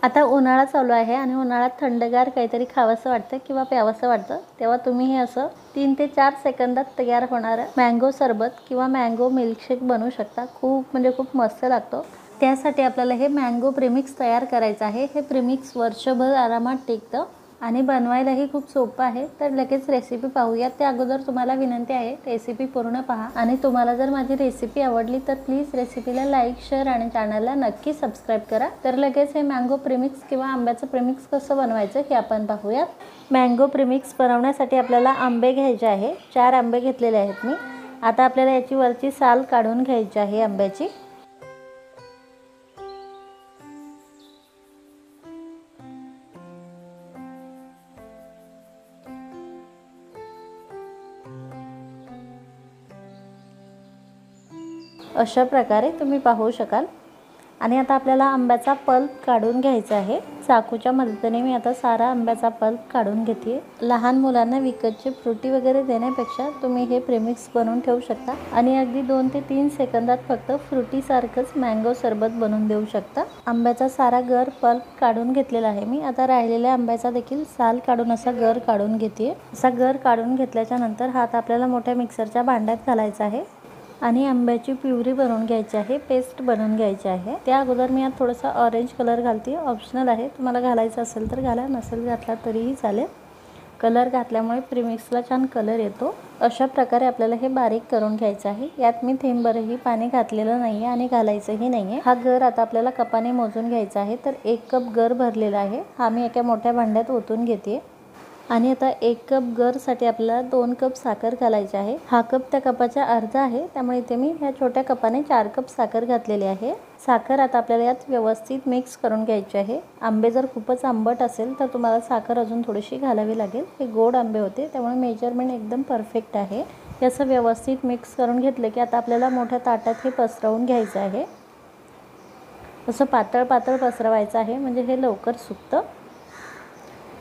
आता उन्हाळा चालू आहे आणि उन्हाळ्यात थंडगार काहीतरी खावंसं वाटतं किंवा प्यावंसं वाटतं, तेव्हा तुम्ही हे असं 3 ते 4 सेकंदात तयार होणारं मँगो सरबत किंवा मँगो मिल्कशेक बनवू शकता। खूप मस्त लागतो। त्यासाठी आपल्याला हे मँगो प्रीमिक्स तयार करायचं आहे। हे प्रीमिक्स वर्षभर आरामात टिकतं आणि बनवायलाही खूप सोपं आहे। तर लगेच रेसिपी पाहूयात। त्या अगोदर तुम्हाला विनंती आहे, रेसिपी पूर्ण पहा आणि तुम्हाला जर माझी रेसिपी आवडली तर प्लीज रेसिपीला लाईक, शेअर आणि चॅनलला नक्की सबस्क्राईब करा। तर लगेच हे मँगो प्रीमिक्स किंवा आंब्याचं प्रीमिक्स कसं बनवायचं हे आपण पाहूयात। मँगो प्रीमिक्स बनवण्यासाठी आपल्याला आंबे घ्यायचे आहे। 4 आंबे घेतलेले आहेत मी। आता आपल्याला याची वरची साल काढून घ्यायची आहे आंब्याची। अशा प्रकारे तुम्ही पाहू शकाल। आणि आता आपल्याला आंब्याचा पल्प काढून घ्यायचा आहे। चाकूच्या मदतीने मी आता सारा आंब्याचा पल्प काढून घेते। लहान मुलांना विकतचे फ्रुटी वगैरे देण्यापेक्षा तुम्ही हे प्रीमिक्स बनवून ठेवू शकता आणि अगदी 2 ते 3 सेकंदात फक्त फ्रुटी सारखंच मँगो सरबत बनवून देऊ शकता। आंब्याचा सारा गर पल्प काढून घेतलेला आहे मी। आता राहिलेल्या आंब्याचा देखील साल काढून असा गर काढून घेते। असा गर काढून घेतल्याच्या नंतर हा आता आपल्याला मोठ्या मिक्सरच्या भांड्यात घालायचा आहे आणि आंब्याची प्युरी बनवून घ्यायची आहे, पेस्ट बनवून घ्यायची आहे। त्या अगोदर मी यात थोडासा ऑरेंज कलर घालते, ऑप्शनल आहे, तुम्हाला घालायचा असेल तर घाला, नसेल घातला तरीही चालेल। कलर घातल्यामुळे प्रीमिक्सला छान कलर येतो। अशा प्रकारे आपल्याला हे बारीक करून घ्यायचं आहे। यात मी थेंबभरही पाणी घातलेलं नाही आणि घालायचंही नाही आहे। हा गर आता आपल्याला कपाने मोजून घ्यायचा आहे। तर 1 कप गर भरलेला आहे, हा मी एका मोठ्या भांड्यात ओतून घेते आणि आता 1 कप गरसाठी आपल्याला 2 कप साखर घालायची आहे। हा कप त्या कपाच्या अर्धा आहे, त्यामुळे इथे मी ह्या छोट्या कपाने 4 कप साखर घातलेली आहे। साखर आता आपल्याला यात व्यवस्थित मिक्स करून घ्यायची आहे। आंबे जर खूपच आंबट असेल तर तुम्हाला साखर अजून थोडीशी घालावी लागेल। हे गोड आंबे होते, त्यामुळे मेजरमेंट एकदम परफेक्ट आहे। हे असं व्यवस्थित मिक्स करून घेतलं की आता आपल्याला मोठ्या ताटात हे पसरवून घ्यायचं आहे। असं पातळ पसरवायचं आहे, म्हणजे हे लवकर सुकतं।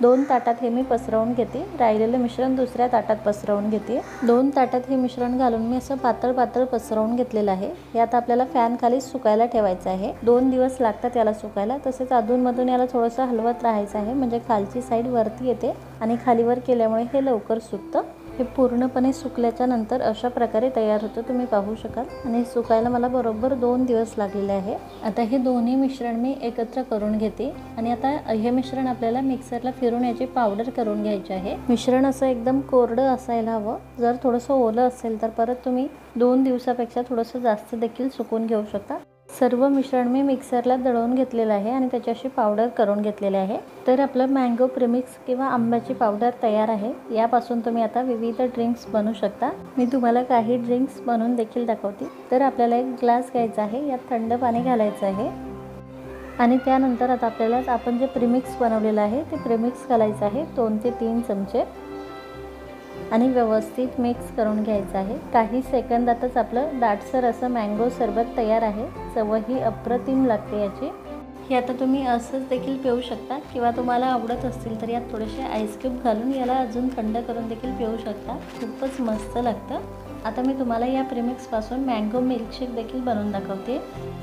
2 ताटात हे मी पसरवून घेते। राहिलेलं मिश्रण दुसऱ्या ताटात पसरवून घेते। 2 ताटात हे मिश्रण घालून मी असं पातळ पसरवून घेतलेलं आहे। हे आता आपल्याला फॅन खाली सुकायला ठेवायचं आहे। 2 दिवस लागतात याला सुकायला। तसेच अधूनमधून याला थोडंसं हलवत राहायचं आहे, म्हणजे खालची साईड वरती येते आणि खालीवर केल्यामुळे हे लवकर सुकतं। हे पूर्णपणे सुकल्याच्या नंतर अशा प्रकारे तयार होतं, तुम्ही पाहू शकाल। आणि सुकायला मला बरोबर 2 दिवस लागलेले आहे। आता हे दोन्ही मिश्रण मी एकत्र करून घेते आणि आता हे मिश्रण आपल्याला मिक्सरला फिरून याची पावडर करून घ्यायची आहे। मिश्रण असं एकदम कोरडं असायला हवं। जर थोडंसं ओलं असेल तर परत तुम्ही 2 दिवसापेक्षा थोडंसं जास्त देखील सुकून घेऊ शकता। सर्व मिश्रण मी मिक्सरला दळून घेतलेलं आहे आणि त्याची अशी पावडर करून घेतलेली आहे। तर आपलं मँगो प्रीमिक्स किंवा आंब्याची पावडर तयार आहे। यापासून तुम्ही आता विविध ड्रिंक्स बनवू शकता। मी तुम्हाला काही ड्रिंक्स बनवून देखील दाखवते। तर आपल्याला एक ग्लास घ्यायचा आहे, यात थंड पाणी घालायचं आहे आणि त्यानंतर आता आपल्याला आपण जे प्रीमिक्स बनवलेलं आहे ते प्रीमिक्स घालायचं आहे, 2 ते 3 चमचे, आणि व्यवस्थित मिक्स करून घ्यायचं आहे। काही सेकंदातच आपलं दाटसर असं मँगो सरबत तयार आहे। चवही अप्रतिम लागते याची। हे आता तुम्ही असंच देखील पिऊ शकता किंवा तुम्हाला आवडत असतील तर यात थोडेसे आईस क्यूब घालून याला अजून थंड करून देखील पिऊ शकता। खूपच मस्त लागतं। आता मी तुम्हाला या प्रीमिक्सपासून मँगो मिल्कशेक देखील बनवून दाखवते।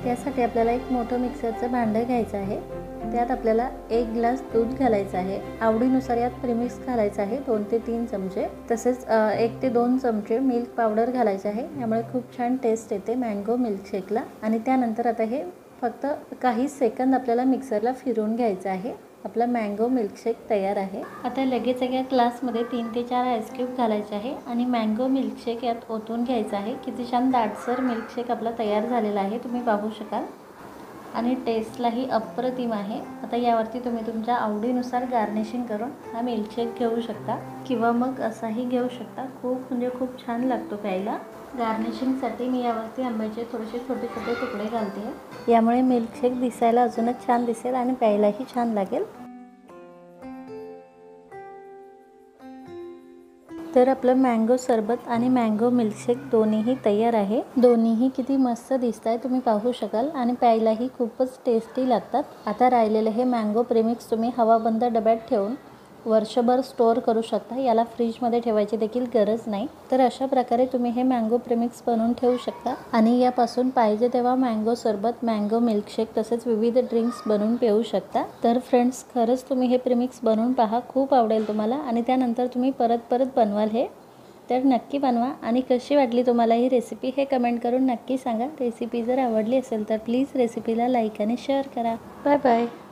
त्यासाठी आपल्याला एक मोठं मिक्सरचं भांडं घ्यायचं आहे। त्यात आपल्याला 1 ग्लास दूध घालायचं आहे। आवडीनुसार यात प्रीमिक्स घालायचं आहे, 2 ते 3 चमचे। तसेच 1 ते 2 चमचे मिल्क पावडर घालायचे आहे, यामुळे खूप छान टेस्ट येते मँगो मिल्कशेकला। आणि त्यानंतर आता हे फक्त काही सेकंद आपल्याला मिक्सरला फिरवून घ्यायचं आहे। आपला मँगो मिल्कशेक तयार आहे। आता लगेच एका ग्लासमध्ये 3 ते 4 आईस क्यूब घालायचे आहे आणि मँगो मिल्कशेक यात ओतून घ्यायचं आहे। किती छान दाटसर मिल्कशेक आपला तयार झालेला आहे, तुम्ही पाहू शकाल। आणि टेस्टलाही अप्रतिम आहे। आता यावरती तुम्ही तुमच्या आवडीनुसार गार्निशिंग करून हा मिल्कशेक घेऊ शकता किंवा मग असाही घेऊ शकता। खूप छान लागतो प्यायला। गार्निशिंगसाठी मी यावरती आंब्याचे थोडेसे छोटे तुकडे घालते, यामुळे मिल्कशेक दिसायला अजूनच छान दिसेल आणि प्यायलाही छान लागेल। तर आपलं मँगो सरबत आणि मँगो मिल्कशेक दोन्हीही तयार आहे। दोन्हीही किती मस्त दिसताय, तुम्ही पाहू शकाल आणि प्यायलाही खूपच टेस्टी लागतात। आता राहिलेले हे मँगो प्रीमिक्स तुम्ही हवाबंद डब्यात ठेवून वर्षभर स्टोअर करू शकता. याला फ्रीजमध्ये ठेवायची देखील गरज नाही. तर अशा प्रकारे तुम्ही हे मँगो प्रीमिक्स बनवून ठेवू शकता आणि यापासून पाहिजे तेव्हा मँगो सरबत, मँगो मिल्कशेक तसेच विविध ड्रिंक्स बनवून पिऊ शकता. तर फ्रेंड्स, खरंच तुम्ही हे प्रीमिक्स बनवून पहा, खूप आवडेल तुम्हाला आणि त्यानंतर तुम्ही परत बनवाल हे. तर नक्की बनवा आणि कशी वाटली तुम्हाला ही रेसिपी हे कमेंट करून नक्की सांगा. रेसिपी जर आवडली असेल तर प्लीज रेसिपीला लाईक आणि शेअर करा. Bye bye.